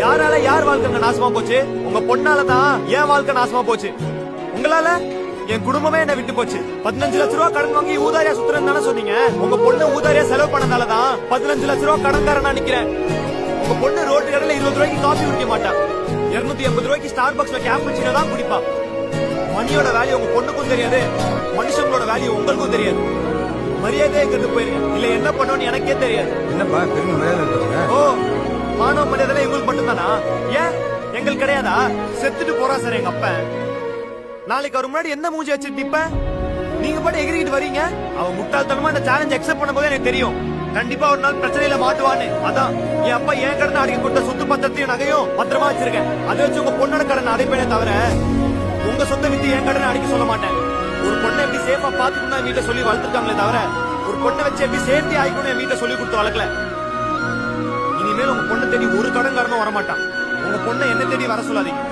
யாரால யார் வாழ்க்கை நாசமா போச்சு? உங்க பொண்ணாலதான் என் வாழ்க்கை நாசமா போச்சு. உங்களால என் குடும்பமே என்ன விட்டு போச்சு. 15 லட்ச ரூபா கடன் வாங்கி ஊதாரியா சுத்துறேன்னு தானே சொன்னீங்க. உங்க பொண்ணு ஊதாரியா செலவு பண்ணதாலதான் 15 லட்ச ரூபா கடன்காரனா நிக்கிறேன். உங்க பொண்ணு ரோட்டு கடையில 20 ரூபாய்க்கு காஃபி குடிக்க மாட்டா. 280 ரூபாய்க்கு ஸ்டார் பாக்ஸ்ல கேப்புச்சினோ தான் குடிப்பா. மணியோட வேல்யூ உங்க பொண்ணுக்கும் தெரியாது, மனுஷங்களோட வேல்யூ உங்களுக்கும் தெரியாது. மரியாதையே இங்கிருந்து போயிருங்க, இல்ல என்ன பண்ணணும்னு எனக்கே தெரியாது. என்னப்பா பெரிய மரியாதை? ஓ, மானவ மரியாதை உங்களுக்கு மட்டும்தானா? ஏன் எங்களுக்கு கிடையாதா? செத்துட்டு போறா சார் எங்க அப்ப. நாளைக்கு அவர் முன்னாடி என்ன மூஞ்சி வச்சுட்டு நிப்ப? நீங்க பாட்டு எகிரிக்கிட்டு வரீங்க. அவன் முட்டாள்தனமா இந்த சேலஞ்ச் அக்செப்ட் பண்ணும்போது எனக்கு தெரியும் கண்டிப்பா ஒரு நாள் பிரச்சனையில மாட்டுவான்னு. அதான் என் அப்பா என் கடன் அடிக்க கொடுத்த சொத்து பத்திரத்தையும் நகையும் பத்திரமா வச்சிருக்கேன். அதை வச்சு உங்க பொண்ணோட கடன் அடைப்பேனே தவிர உங்க சொந்த வித்து என் கடனை அடிக்க சொல்ல மாட்டேன். ஒரு பொண்ணை எப்படி சேஃபா பாத்துக்கணும் என் வீட்டை சொல்லி வளர்த்துருக்காங்களே தவிர ஒரு பொண்ணை வச்சு எப்படி சேஃப்டி ஆயிக்கணும் என் வீட்டை சொல்லி கொடுத்து வளர்க்கல. இனிமேல் உங்க பொண்ணை தேடி ஒரு கடன்காரனும் வரமாட்டான். உங்க பொண்ணை என்ன தேடி வர சொல்லாதீங்க.